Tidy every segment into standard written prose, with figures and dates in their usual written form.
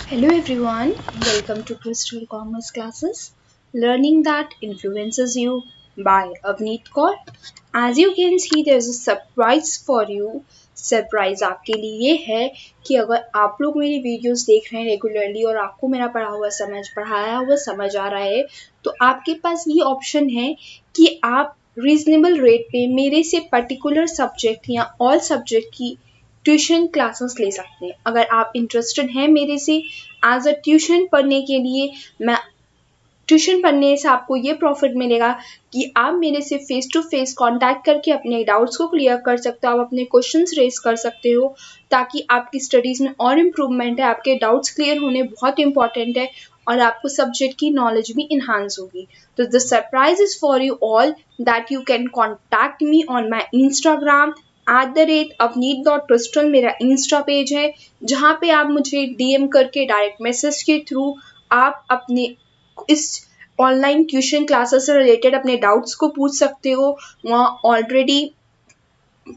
Hello everyone, welcome to Crystal Commerce Classes, Learning That Influences You by Avneet Kaur. As you can see, there's a surprise for you. Surprise आपके लिए ये है कि अगर आप लोग मेरी वीडियोस देख रहे हैं रेगुलरली और आपको मेरा पढ़ाया हुआ समझ आ रहा है, तो आपके पास ये ऑप्शन है कि आप रीजनेबल रेट पे मेरे से पर्टिकुलर सब्जेक्ट या ऑल सब्जेक्ट की ट्यूशन क्लासेस ले सकते हैं। अगर आप इंटरेस्टेड हैं मेरे से एज अ ट्यूशन पढ़ने के लिए, मैं ट्यूशन पढ़ने से आपको ये प्रॉफिट मिलेगा कि आप मेरे से फेस टू फेस कांटेक्ट करके अपने डाउट्स को क्लियर कर सकते हो, आप अपने क्वेश्चंस रेज कर सकते हो ताकि आपकी स्टडीज़ में और इम्प्रूवमेंट है। आपके डाउट्स क्लियर होने बहुत इंपॉर्टेंट है और आपको सब्जेक्ट की नॉलेज भी इन्हांस होगी। तो the surprise is for you all that you can contact me on my Instagram @avneet.crystal मेरा इंस्टा पेज है, जहाँ पे आप मुझे डीएम करके डायरेक्ट मैसेज के थ्रू आप अपने इस ऑनलाइन ट्यूशन क्लासेस से रिलेटेड अपने डाउट्स को पूछ सकते हो। वहाँ ऑलरेडी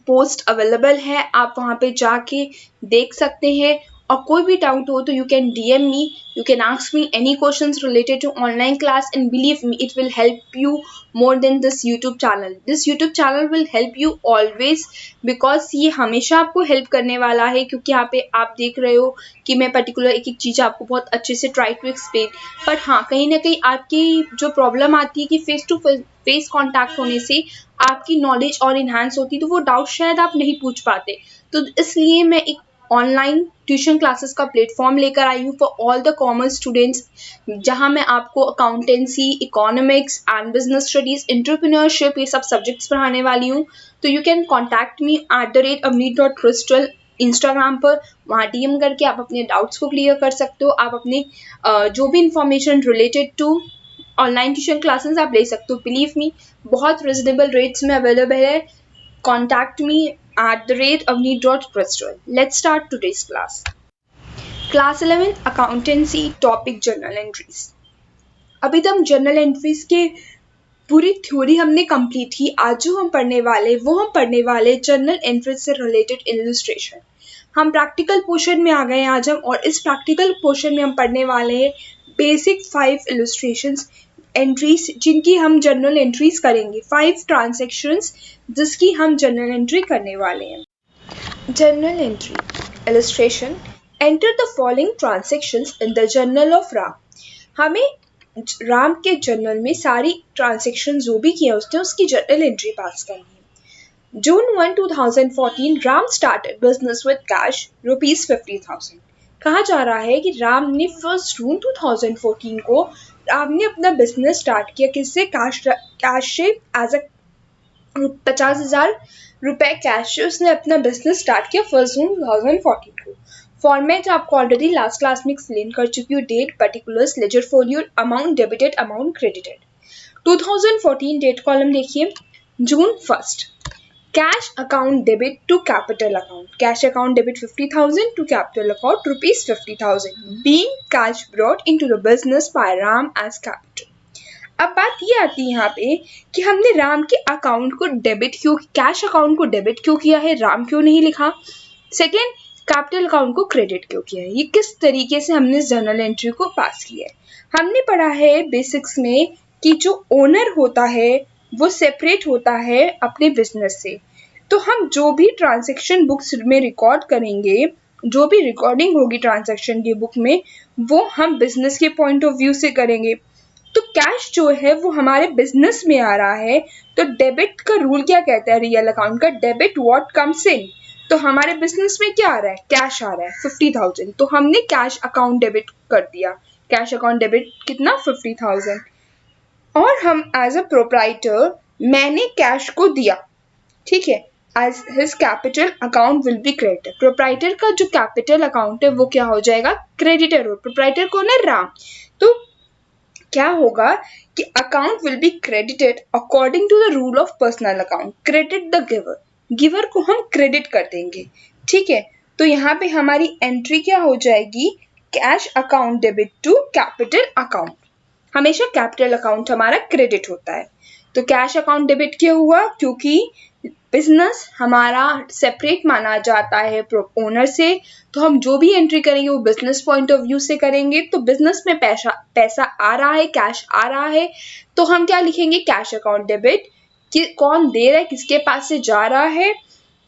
पोस्ट अवेलेबल है, आप वहाँ पे जाके देख सकते हैं। और कोई भी डाउट हो तो you can DM me, you can ask me any questions related to online class and believe me it will help you more than this YouTube channel. This YouTube channel will help you always because ये हमेशा आपको help करने वाला है, क्योंकि यहाँ पे आप देख रहे हो कि मैं पर्टिकुलर एक एक चीज़ आपको बहुत अच्छे से ट्राई टू एक्सप्लेन। बट हाँ, कहीं ना कहीं आपकी जो प्रॉब्लम आती है कि फेस टू फेस कॉन्टैक्ट होने से आपकी नॉलेज और इन्हांस होती, तो वो डाउट शायद आप नहीं पूछ पाते। तो इसलिए मैं एक ऑनलाइन ट्यूशन क्लासेस का प्लेटफॉर्म लेकर आई हूँ for all the commerce students, जहाँ मैं आपको accountancy, economics and business studies, entrepreneurship, ये सब सब्जेक्ट्स पढ़ाने वाली हूँ। तो you can contact me @avneet.crystal Instagram पर। वहाँ डीएम करके आप अपने डाउट्स को क्लियर कर सकते हो। आप अपने जो भी information related to online tuition classes आप ले सकते हो। बिलीव मी, बहुत रिजनेबल रेट्स में अवेलेबल है। Contact me @avneet.crystal. Let's start today's class. Class 11 Accountancy, Topic Journal Entries. अभी तक जर्नल एंट्रीज के पूरी थ्योरी हमने कंप्लीट की। आज जो हम पढ़ने वाले जर्नल एंट्रीज से रिलेटेड इलस्ट्रेशन। हम प्रैक्टिकल पोर्शन में आ गए हैं आज हम, और इस प्रैक्टिकल पोर्शन में हम पढ़ने वाले हैं बेसिक 5 इलस्ट्रेशंस एंट्रीज, जिनकी हम जर्नल एंट्रीज करेंगे। 5 ट्रांजैक्शंस जिसकी हम जर्नल एंट्री करने वाले हैं। Journal entry illustration. Enter the following transactions in the journal of Ram. हमें राम के जर्नल में सारी ट्रांजैक्शन जो भी किया उसने उसकी जर्नल एंट्री पास करनी है। June 1, 2014, Ram started business with cash ₹50,000। कहा जा रहा है कि राम ने 1 जून 2014 को राम ने अपना बिजनेस स्टार्ट किया किससे? कैश से। एज अ 50,000 रुपए कैश से उसने अपना बिजनेस स्टार्ट किया 1 जून 2014 को। फॉर्मेट आपको ऑलरेडी लास्ट क्लास में एक्सप्लेन कर चुकी हूँ। Date, particulars, ledger folio, amount debited, amount credited. 2014 date column देखिए, June 1st, cash account debit to capital account. Cash account debit 50,000 to capital account ₹50,000 being cash brought into the business by Ram as capital। अब बात ये आती है यहाँ पे कि हमने राम के अकाउंट को डेबिट क्यों, कैश अकाउंट को डेबिट क्यों किया है, राम क्यों नहीं लिखा। सेकेंड, कैपिटल अकाउंट को क्रेडिट क्यों किया है। ये किस तरीके से हमने जर्नल एंट्री को पास किया है। हमने पढ़ा है बेसिक्स में कि जो ओनर होता है वो सेपरेट होता है अपने बिजनेस से। तो हम जो भी ट्रांजैक्शन बुक्स में रिकॉर्ड करेंगे, जो भी रिकॉर्डिंग होगी ट्रांजैक्शन की बुक में, वो हम बिजनेस के पॉइंट ऑफ व्यू से करेंगे। तो कैश जो है वो हमारे बिजनेस में आ रहा है, तो डेबिट का रूल क्या कहता है रियल अकाउंट का? Debit what comes in. तो हमारे बिजनेस में क्या आ रहा है? कैश आ रहा है 50,000, तो हमने कैश अकाउंट डेबिट कर दिया। कैश अकाउंट डेबिट कितना? 50,000। और हम एज अ प्रोप्राइटर मैंने कैश को दिया, ठीक है। As his capital account will be credited. Proprietor का जो कैपिटल अकाउंट है वो क्या हो जाएगा? क्रेडिटर हो। प्रोप्राइटर कौन है? राम। तो क्या होगा कि account will be credited according to the rule of personal account. Credit the giver, giver को हम क्रेडिट कर देंगे, ठीक है। तो यहाँ पे हमारी एंट्री क्या हो जाएगी? Cash account debit to capital account. हमेशा कैपिटल अकाउंट हमारा क्रेडिट होता है। तो कैश अकाउंट डेबिट क्यों हुआ? क्योंकि बिजनेस हमारा सेपरेट माना जाता है ओनर से, तो हम जो भी एंट्री करेंगे वो बिजनेस पॉइंट ऑफ व्यू से करेंगे। तो बिजनेस में पैसा आ रहा है, कैश आ रहा है, तो हम क्या लिखेंगे, कैश अकाउंट डेबिट। कि कौन दे रहा है, किसके पास से जा रहा है,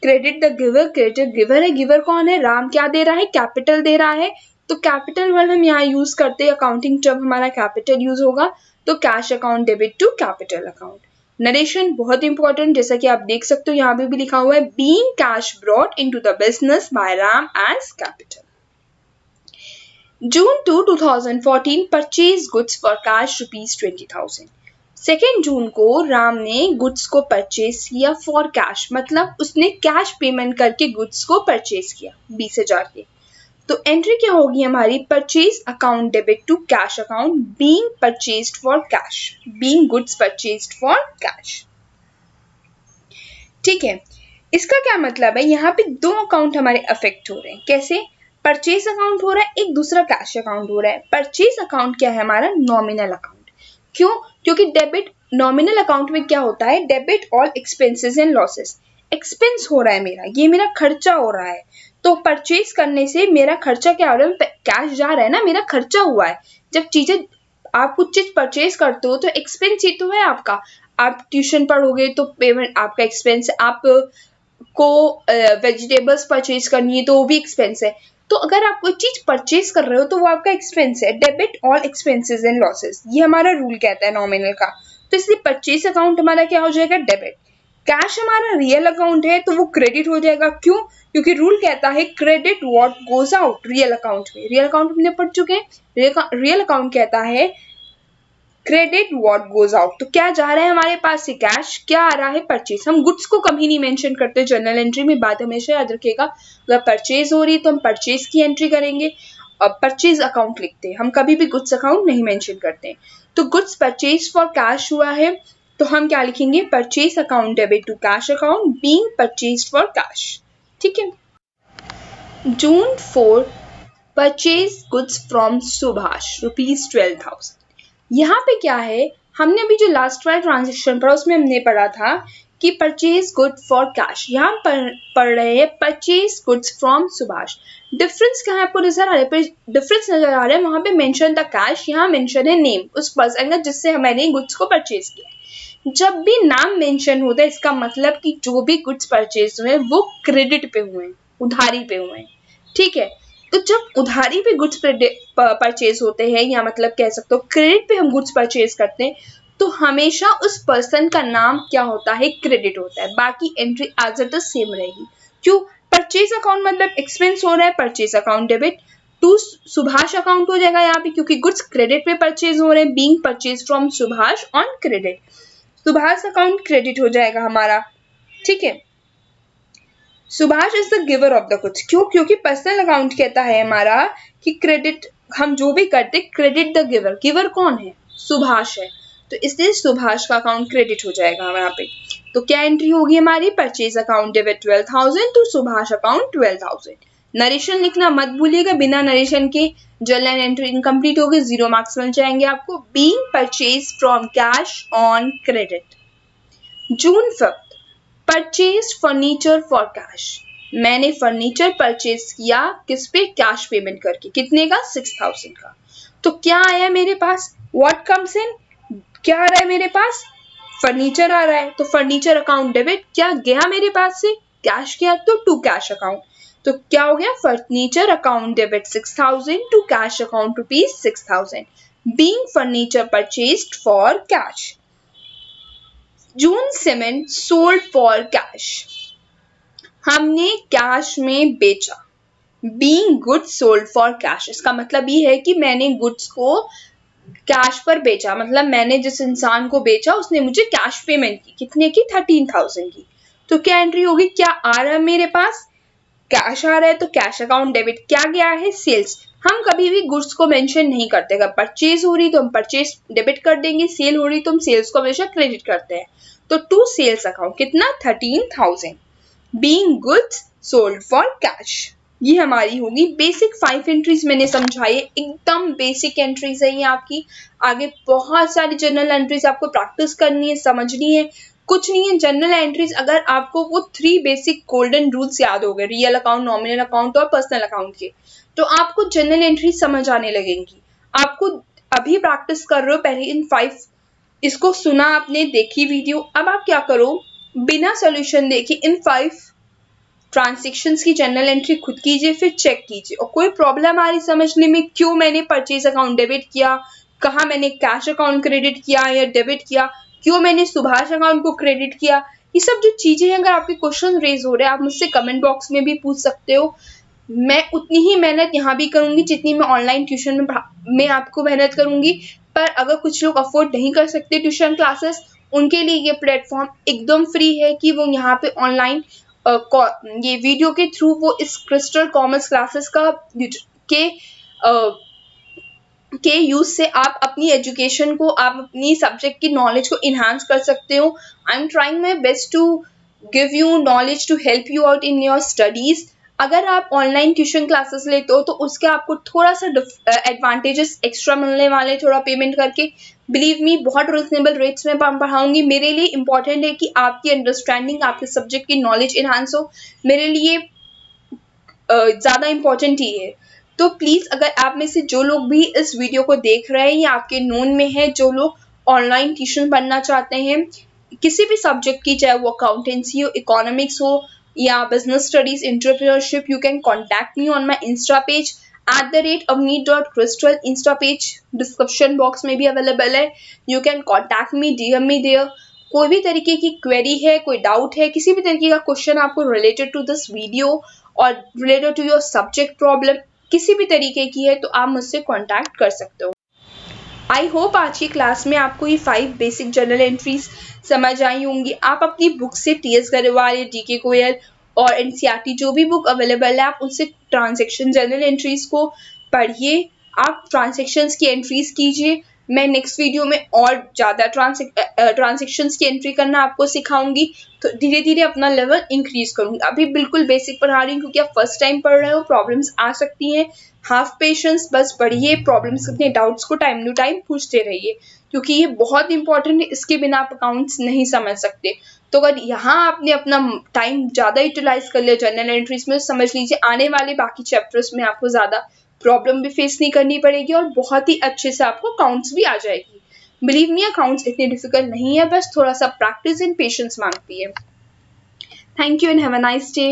credit the giver, credit giver है, गिवर कौन है, राम क्या दे रहा है, कैपिटल दे रहा है। तो कैपिटल वर्ड हम यहाँ यूज करते हैं, अकाउंटिंग टर्म हमारा कैपिटल यूज होगा, तो cash account debit to capital account. Narration बहुत इंपॉर्टेंट, जैसा कि आप देख सकते हो यहाँ पे भी लिखा हुआ है, being cash brought into the business by Ram as capital. June 2, 2014 purchase goods for cash ₹20,000। 2 जून को राम ने गुड्स को परचेज किया फॉर कैश, मतलब उसने कैश पेमेंट करके गुड्स को परचेज किया 20,000 के। तो एंट्री क्या होगी हमारी, purchase account debit to cash account, being purchased for cash, being goods purchased for cash. ठीक है, इसका क्या मतलब है, यहाँ पे दो अकाउंट हमारे अफेक्ट हो रहे हैं। कैसे, परचेज अकाउंट हो रहा है, एक दूसरा कैश अकाउंट हो रहा है। परचेज अकाउंट क्या है हमारा, नॉमिनल अकाउंट। क्यों, क्योंकि डेबिट, नॉमिनल अकाउंट में क्या होता है, debit all expenses and losses. Expense हो रहा है मेरा, ये मेरा खर्चा हो रहा है, तो परचेज करने से मेरा खर्चा क्या हो रहा है, कैश जा रहा है ना, मेरा खर्चा हुआ है। जब चीजें, आप कुछ चीज परचेज करते हो तो एक्सपेंस ही तो है आपका। आप ट्यूशन पढ़ोगे तो पेमेंट आपका एक्सपेंस है, आप को वेजिटेबल्स परचेज करनी है तो वो भी एक्सपेंस है। तो अगर आप कोई चीज परचेज कर रहे हो तो वो आपका एक्सपेंस है। Debit all expenses and losses, ये हमारा रूल कहता है नॉमिनल का। तो इसलिए परचेज अकाउंट हमारा क्या हो जाएगा, डेबिट। कैश हमारा रियल अकाउंट है तो वो क्रेडिट हो जाएगा। क्यों, क्योंकि रूल कहता है credit what goes out real account में। रियल अकाउंट हमने पढ़ चुके हैं, रियल अकाउंट कहता है क्रेडिट व्हाट गोज आउट। तो क्या जा रहा है हमारे पास से, कैश, क्या आ रहा है, परचेज। हम गुड्स को कभी नहीं मेंशन करते जर्नल एंट्री में, बात हमेशा याद रखिएगा। अगर परचेज हो रही है तो हम परचेज की एंट्री करेंगे और परचेज अकाउंट लिखते हैं, हम कभी भी गुड्स अकाउंट नहीं मेंशन करते। तो गुड्स परचेज फॉर कैश हुआ है तो हम क्या लिखेंगे, purchase account debit to cash account, being purchase for cash. ठीक है। June 4 purchase goods from Subhash ₹12,000। यहाँ पे क्या है, हमने अभी जो लास्ट वाला ट्रांजेक्शन पढ़ा उसमें हमने पढ़ा था कि परचेज गुड फॉर कैश। यहाँ पर पढ़ रहे हैं purchase goods from Subhash. Difference कहाँ आपको नजर आ रहा है, डिफरेंस नजर आ रहा है, वहां पे मेंशन द कैश, यहाँ मेंशन है नेम उस पर्सन का जिससे हमारे गुड्स को परचेज किया। जब भी नाम मेंशन होता है इसका मतलब कि जो भी गुड्स परचेज हुए वो क्रेडिट पे हुए, उधारी पे हुए। ठीक है, तो जब उधारी पे गुड्स परचेज होते हैं या मतलब कह सकते हो क्रेडिट पे हम गुड्स परचेज करते हैं तो हमेशा उस पर्सन का नाम क्या होता है, क्रेडिट होता है। बाकी entry as it is same रहेगी। क्यों, परचेज अकाउंट मतलब एक्सपेंस हो रहा है, purchase account debit to Subhash account हो जाएगा यहाँ पे, क्योंकि गुड्स क्रेडिट पे परचेज हो रहे हैं, being purchase from Subhash on credit. Subhash account credit हो जाएगा हमारा। ठीक है, Subhash is the giver of the goods. क्यों, क्योंकि पर्सनल अकाउंट कहता है हमारा कि क्रेडिट हम जो भी करते क्रेडिट द गिवर। गिवर कौन है, सुभाष है, तो इसलिए सुभाष का अकाउंट क्रेडिट हो जाएगा यहाँ पे। तो क्या एंट्री होगी हमारी, purchase account debit 12,000 to Subhash account 12,000। Narration लिखना मत भूलिएगा, बिना नरेशन के जर्नल एंट्री इनकम्प्लीट होगी, 0 मार्क्स मिल जाएंगे आपको। Being purchase from cash on credit. June 5 purchase furniture for cash. मैंने फर्नीचर परचेज किया किस पे, कैश पेमेंट करके। कितने का, 6,000 का। तो क्या आया मेरे पास, व्हाट कम्स इन, क्या आ रहा है मेरे पास, फर्नीचर आ रहा है। तो फर्नीचर अकाउंट डेबिट, क्या गया मेरे पास से, कैश गया, तो टू कैश अकाउंट। तो क्या हो गया, furniture account debit 6,000 to cash account ₹6,000, being furniture purchased for cash. June 7 sold for cash, हमने कैश में बेचा। Being goods sold for cash, इसका मतलब ये है कि मैंने गुड्स को कैश पर बेचा, मतलब मैंने जिस इंसान को बेचा उसने मुझे कैश पेमेंट की। कितने की, 13,000 की। तो क्या एंट्री होगी, क्या आ रहा है मेरे पास, कैश आ रहा है, तो कैश अकाउंट डेबिट। क्या गया है, सेल्स। हम कभी भी गुड्स को मेंशन नहीं करते, अगर परचेज हो रही तो हम परचेज डेबिट कर देंगे, सेल हो रही तो हम सेल्स को हमेशा क्रेडिट करते हैं। तो टू सेल्स अकाउंट कितना, 13,000, being goods sold for cash. ये हमारी होगी बेसिक 5 एंट्रीज मैंने समझाई है, एकदम बेसिक एंट्रीज है ये आपकी। आगे बहुत सारी जर्नल एंट्रीज आपको प्रैक्टिस करनी है, समझनी है। कुछ नहीं है जनरल एंट्रीज। अगर आपको वो 3 बेसिक गोल्डन रूल्स याद हो गए, रियल अकाउंट, नॉमिनल अकाउंट और पर्सनल अकाउंट के, तो आपको जनरल एंट्रीज समझ आने लगेंगी। आपको अभी प्रैक्टिस कर रहे हो, पहले इन 5 इसको सुना आपने, देखी वीडियो, अब आप क्या करो, बिना सोल्यूशन देखे इन 5 ट्रांजेक्शन्स की जनरल एंट्री खुद कीजिए, फिर चेक कीजिए। और कोई प्रॉब्लम आ रही समझने में, क्यों मैंने परचेज अकाउंट डेबिट किया, कहाँ मैंने कैश अकाउंट क्रेडिट किया या डेबिट किया, क्यों मैंने सुभाष अकाउंट को क्रेडिट किया, ये सब जो चीजें हैं, अगर आपके क्वेश्चन रेज हो रहे हैं, आप मुझसे कमेंट बॉक्स में भी पूछ सकते हो। मैं उतनी ही मेहनत यहाँ भी करूंगी जितनी मैं ऑनलाइन ट्यूशन में आपको मेहनत करूंगी। पर अगर कुछ लोग अफोर्ड नहीं कर सकते ट्यूशन क्लासेस, उनके लिए ये प्लेटफॉर्म एकदम फ्री है कि वो यहाँ पे ऑनलाइन ये वीडियो के थ्रू वो इस क्रिस्टल कॉमर्स क्लासेस के यूज से आप अपनी एजुकेशन को, आप अपनी सब्जेक्ट की नॉलेज को इन्हांस कर सकते हो। I am trying my best to give you knowledge to help you out in your studies. अगर आप ऑनलाइन ट्यूशन क्लासेस लेते हो तो उसके आपको थोड़ा सा एडवांटेजेस एक्स्ट्रा मिलने वाले, थोड़ा पेमेंट करके। बिलीव मी, बहुत रिजनेबल रेट्स में पढ़ाऊंगी। मेरे लिए इंपॉर्टेंट है कि आपकी अंडरस्टैंडिंग, आपके सब्जेक्ट की नॉलेज इन्हांस हो। मेरे लिए ज़्यादा इम्पॉर्टेंट ही है। तो प्लीज़, अगर आप में से जो लोग भी इस वीडियो को देख रहे हैं या आपके नोन में है जो लोग ऑनलाइन ट्यूशन पढ़ना चाहते हैं किसी भी सब्जेक्ट की, चाहे वो अकाउंटेंसी हो, इकोनॉमिक्स हो या business studies, entrepreneurship, you can contact me on my insta page @avneet.crystal। Insta page description box में भी अवेलेबल है। You can contact me, DM me there. कोई भी तरीके की क्वेरी है, कोई डाउट है, किसी भी तरीके का क्वेश्चन आपको रिलेटेड टू दिस वीडियो और related to your subject problem किसी भी तरीके की है, तो आप मुझसे कांटेक्ट कर सकते हो। आई होप आज की क्लास में आपको ये 5 बेसिक जर्नल एंट्रीज समझ आई होंगी। आप अपनी बुक से TS गरेवाल या DK गोयल और NCERT जो भी बुक अवेलेबल है, आप उनसे ट्रांजेक्शन जर्नल एंट्रीज को पढ़िए, आप ट्रांजेक्शन्स की एंट्रीज कीजिए। मैं नेक्स्ट वीडियो में और ज़्यादा ट्रांजेक्शन्स की एंट्री करना आपको सिखाऊंगी, तो धीरे धीरे अपना लेवल इंक्रीज करूंगी। अभी बिल्कुल बेसिक पढ़ा रही हूँ क्योंकि आप फर्स्ट टाइम पढ़ रहे हो, प्रॉब्लम्स आ सकती हैं। हाफ पेशेंस, बस पढ़िए, प्रॉब्लम्स, अपने डाउट्स को टाइम टू टाइम पूछते रहिए क्योंकि ये बहुत इंपॉर्टेंट है। इसके बिना आप अकाउंट्स नहीं समझ सकते। तो अगर यहाँ आपने अपना टाइम ज़्यादा यूटिलाइज कर लिया जनरल एंट्रीज में, समझ लीजिए आने वाले बाकी चैप्टर्स में आपको ज़्यादा प्रॉब्लम भी फेस नहीं करनी पड़ेगी और बहुत ही अच्छे से आपको अकाउंट्स भी आ जाएगी। बिलीव मी, अकाउंट्स इतने डिफिकल्ट नहीं है, बस थोड़ा सा प्रैक्टिस एंड पेशेंस मांगती है। Thank you and have a nice day.